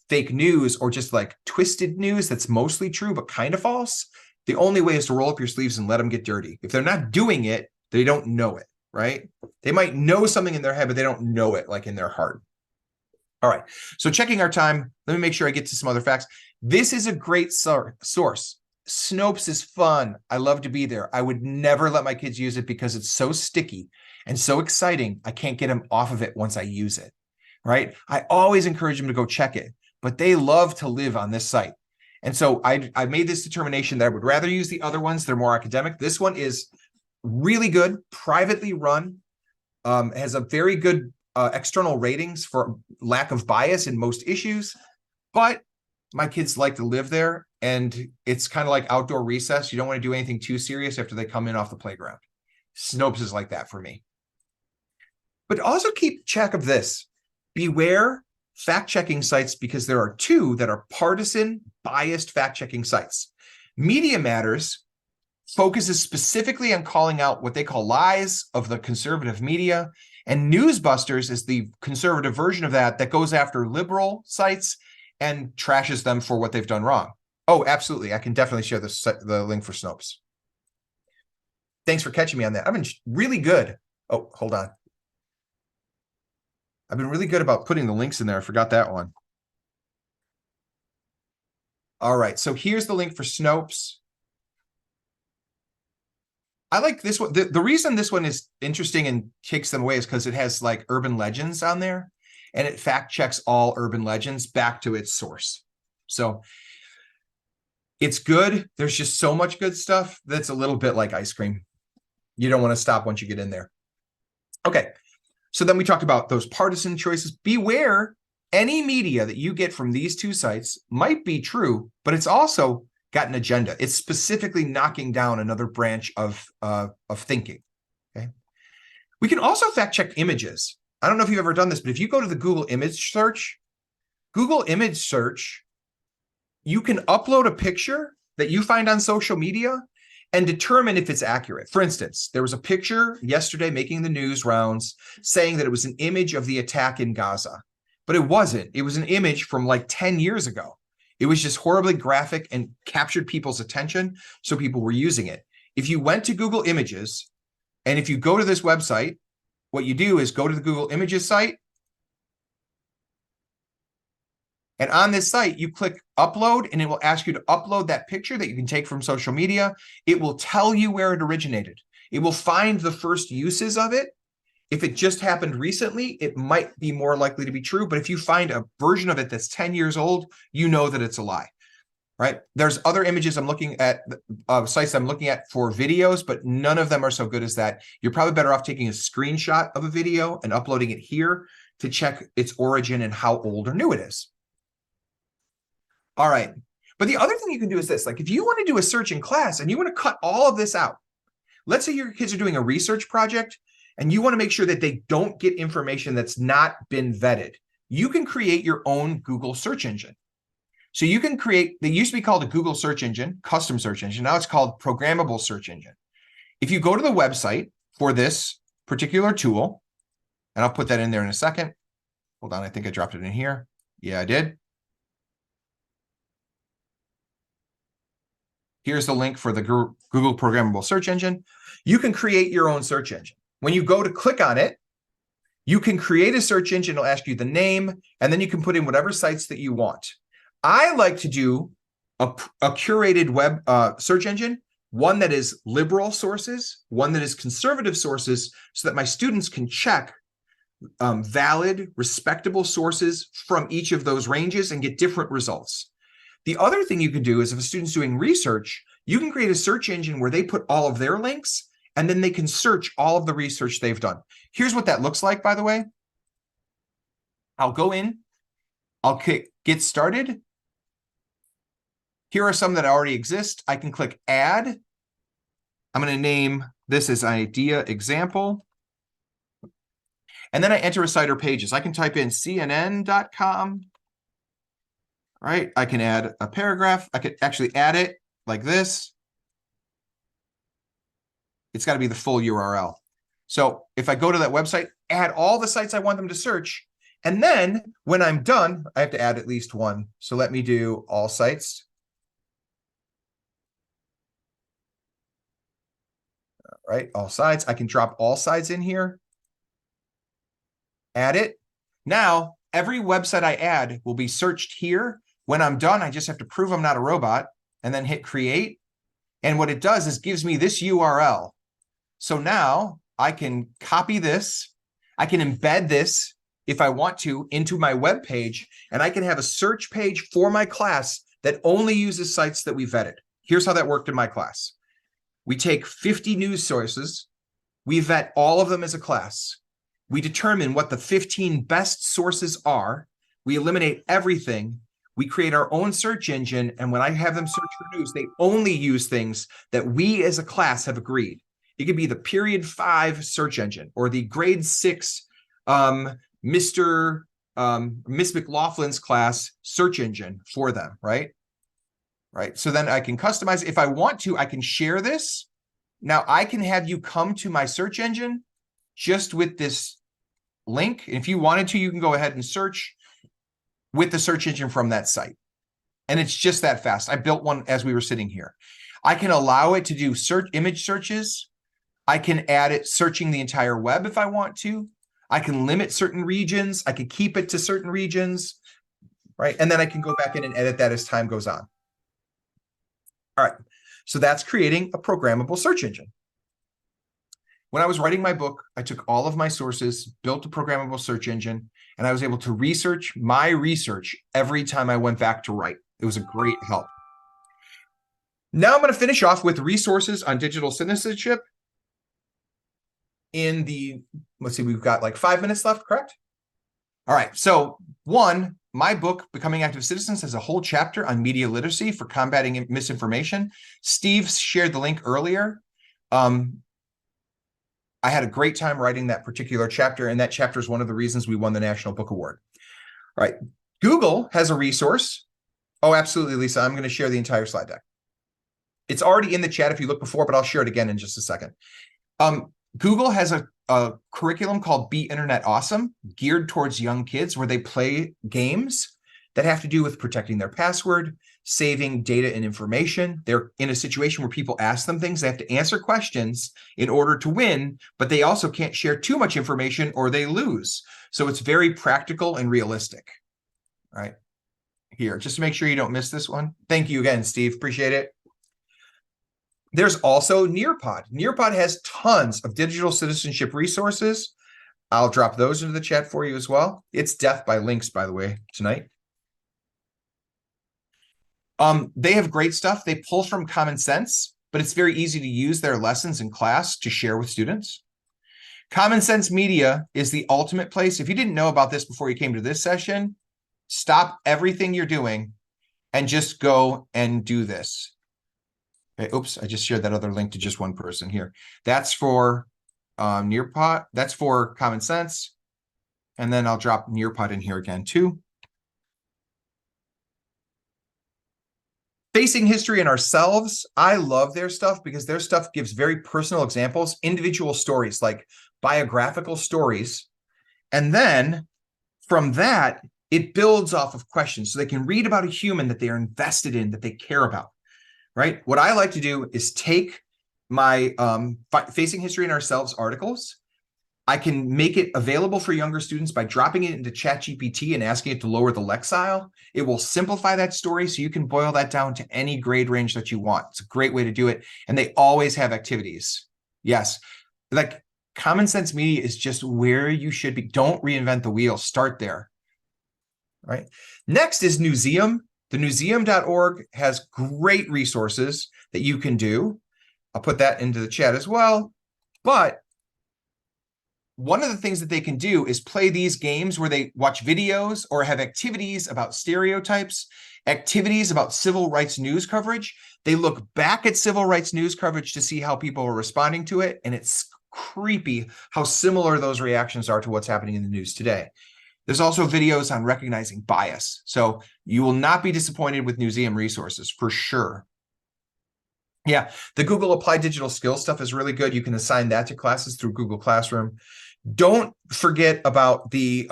fake news, or just like twisted news that's mostly true but kind of false, the only way is to roll up your sleeves and let them get dirty. If they're not doing it, they don't know it, right? They might know something in their head, but they don't know it like in their heart. All right, so checking our time, let me make sure I get to some other facts. This is a great source. Snopes is fun. I love to be there. I would never let my kids use it because it's so sticky and so exciting. I can't get them off of it once I use it, right? I always encourage them to go check it, but they love to live on this site. And so I made this determination that I would rather use the other ones. They're more academic. This one is really good, privately run, has a very good external ratings for lack of bias in most issues, but my kids like to live there, and it's kind of like outdoor recess. You don't want to do anything too serious after they come in off the playground. Snopes is like that for me. But also keep track of this. Beware fact-checking sites, because there are two that are partisan, biased fact-checking sites. Media Matters focuses specifically on calling out what they call lies of the conservative media, and Newsbusters is the conservative version of that goes after liberal sites and trashes them for what they've done wrong. Oh, absolutely. I can definitely share the link for Snopes. Thanks for catching me on that. I've been really good. Oh, hold on. I've been really good about putting the links in there. I forgot that one. All right, so here's the link for Snopes. I like this one. The reason this one is interesting and takes them away is because it has like urban legends on there, and it fact checks all urban legends back to its source. So it's good. There's just so much good stuff that's a little bit like ice cream. You don't want to stop once you get in there. Okay, so then we talked about those partisan choices. Beware, any media that you get from these two sites might be true, but it's also got an agenda. It's specifically knocking down another branch of thinking. Okay. We can also fact check images. I don't know if you've ever done this, but if you go to the Google image search, you can upload a picture that you find on social media and determine if it's accurate. For instance, there was a picture yesterday making the news rounds saying that it was an image of the attack in Gaza, but it wasn't. It was an image from like 10 years ago. It was just horribly graphic and captured people's attention, so people were using it. If you went to Google Images, and if you go to this website, what you do is go to the Google Images site, and on this site, you click upload, and it will ask you to upload that picture that you can take from social media. It will tell you where it originated. It will find the first uses of it. If it just happened recently, it might be more likely to be true. But if you find a version of it that's 10 years old, you know that it's a lie, right? There's other images I'm looking at, sites I'm looking at for videos, but none of them are so good as that. You're probably better off taking a screenshot of a video and uploading it here to check its origin and how old or new it is. All right. But the other thing you can do is this. Like if you want to do a search in class and you want to cut all of this out, let's say your kids are doing a research project, and you want to make sure that they don't get information that's not been vetted. You can create your own Google search engine. So you can create, they used to be called a Google search engine, custom search engine. Now it's called programmable search engine. If you go to the website for this particular tool, and I'll put that in there in a second. Hold on, I think I dropped it in here. Yeah, I did. Here's the link for the Google programmable search engine. You can create your own search engine. When you go to click on it, you can create a search engine. It'll ask you the name, and then you can put in whatever sites that you want. I like to do a curated web search engine, one that is liberal sources, one that is conservative sources, so that my students can check valid, respectable sources from each of those ranges and get different results. The other thing you can do is if a student's doing research, you can create a search engine where they put all of their links and then they can search all of the research they've done. Here's what that looks like, by the way. I'll go in, I'll click Get Started. Here are some that already exist. I can click Add. I'm going to name this as Idea Example. And then I enter a site or pages. I can type in cnn.com. Right? I can add a paragraph. I could actually add it like this. It's got to be the full URL. So if I go to that website, add all the sites I want them to search. And then when I'm done, I have to add at least one. So let me do all sites. All right, all sites. I can drop all sites in here. Add it. Now, every website I add will be searched here. When I'm done, I just have to prove I'm not a robot and then hit create. And what it does is gives me this URL. So now I can copy this. I can embed this if I want to into my web page, and I can have a search page for my class that only uses sites that we vetted. Here's how that worked in my class. We take 50 news sources. We vet all of them as a class. We determine what the 15 best sources are. We eliminate everything. We create our own search engine. And when I have them search for news, they only use things that we as a class have agreed. It could be the period 5 search engine or the grade 6 Miss McLaughlin's class search engine for them, right? Right. So then I can customize. If I want to, I can share this. Now I can have you come to my search engine just with this link. If you wanted to, you can go ahead and search with the search engine from that site. And it's just that fast. I built one as we were sitting here. I can allow it to do image searches. I can add it searching the entire web if I want to. I can limit certain regions. I can keep it to certain regions, right? And then I can go back in and edit that as time goes on. All right, so that's creating a programmable search engine. When I was writing my book, I took all of my sources, built a programmable search engine, and I was able to research my research every time I went back to write. It was a great help. Now I'm going to finish off with resources on digital citizenship. Let's see, we've got like 5 minutes left, correct? All right, so one, my book, Becoming Active Citizens, has a whole chapter on media literacy for combating misinformation. Steve shared the link earlier. I had a great time writing that particular chapter, and that chapter is one of the reasons we won the National Book Award. All right, Google has a resource. Oh, absolutely, Lisa. I'm going to share the entire slide deck. It's already in the chat if you look before, but I'll share it again in just a second. Google has a curriculum called Be Internet Awesome, geared towards young kids, where they play games that have to do with protecting their password, saving data and information. They're in a situation where people ask them things. They have to answer questions in order to win, but they also can't share too much information or they lose. So it's very practical and realistic. All right, here, just to make sure you don't miss this one. Thank you again, Steve. Appreciate it. There's also Nearpod. Nearpod has tons of digital citizenship resources. I'll drop those into the chat for you as well. It's death by links, by the way, tonight. They have great stuff. They pull from Common Sense, but it's very easy to use their lessons in class to share with students. Common Sense Media is the ultimate place. If you didn't know about this before you came to this session, stop everything you're doing and just go and do this. Okay, oops, I just shared that other link to just one person here. That's for Nearpod. That's for Common Sense. And then I'll drop Nearpod in here again too. Facing History and Ourselves. I love their stuff because their stuff gives very personal examples, individual stories, like biographical stories. And then from that, it builds off of questions so they can read about a human that they are invested in, that they care about. Right? What I like to do is take my Facing History and Ourselves articles, I can make it available for younger students by dropping it into ChatGPT and asking it to lower the Lexile. It will simplify that story so you can boil that down to any grade range that you want. It's a great way to do it. And they always have activities. Yes, like Common Sense Media is just where you should be. Don't reinvent the wheel. Start there. All right. Next is Newseum. The newseum.org has great resources that you can do. I'll put that into the chat as well. But one of the things that they can do is play these games where they watch videos or have activities about stereotypes, activities about civil rights news coverage. They look back at civil rights news coverage to see how people are responding to it. And it's creepy how similar those reactions are to what's happening in the news today. There's also videos on recognizing bias. So you will not be disappointed with Newseum resources for sure. Yeah, the Google Applied Digital Skills stuff is really good. You can assign that to classes through Google Classroom. Don't forget about the,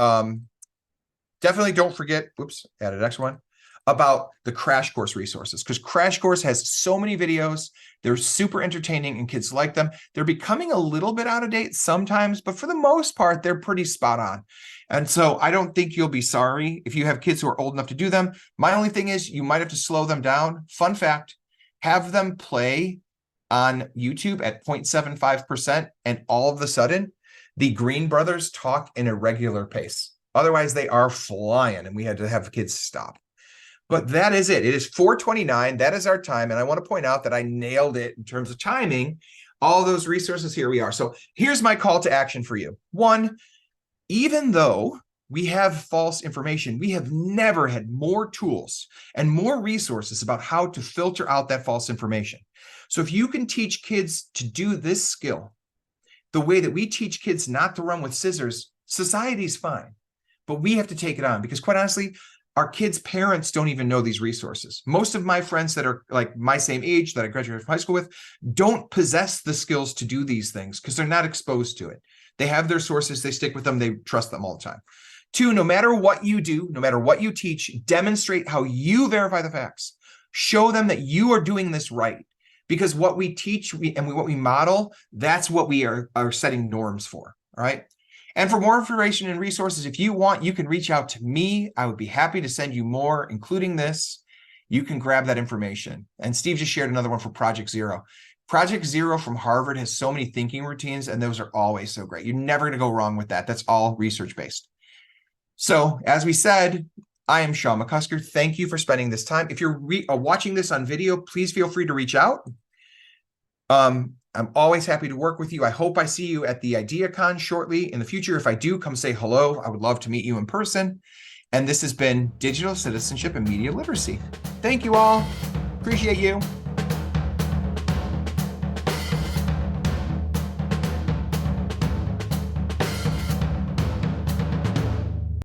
definitely don't forget, oops, added next one, about the Crash Course resources, because Crash Course has so many videos. They're super entertaining and kids like them. They're becoming a little bit out of date sometimes, but for the most part, they're pretty spot on. And so I don't think you'll be sorry if you have kids who are old enough to do them. My only thing is you might have to slow them down. Fun fact, have them play on YouTube at 0.75%, and all of a sudden, the Green brothers talk in a regular pace. Otherwise, they are flying, and we had to have kids stop. But that is it. It is 4:29. That is our time. And I want to point out that I nailed it in terms of timing. All those resources, here we are. So here's my call to action for you. One, even though we have false information, we have never had more tools and more resources about how to filter out that false information. So if you can teach kids to do this skill, the way that we teach kids not to run with scissors, society's fine. But we have to take it on, because quite honestly, our kids' parents don't even know these resources. Most of my friends that are like my same age that I graduated from high school with don't possess the skills to do these things because they're not exposed to it. They have their sources, they stick with them, they trust them all the time. Two, no matter what you do, no matter what you teach, demonstrate how you verify the facts. Show them that you are doing this right, because what we teach and what we model, that's what we are setting norms for, all right? And for more information and resources, if you want, you can reach out to me. I would be happy to send you more, including this. You can grab that information. And Steve just shared another one for Project Zero. Project Zero from Harvard has so many thinking routines, and those are always so great. You're never going to go wrong with that. That's all research-based. So, as we said, I am Shawn McCusker. Thank you for spending this time. If you're watching this on video, please feel free to reach out. I'm always happy to work with you. I hope I see you at the IdeaCon shortly in the future. If I do, come say hello. I would love to meet you in person. And this has been Digital Citizenship and Media Literacy. Thank you all. Appreciate you.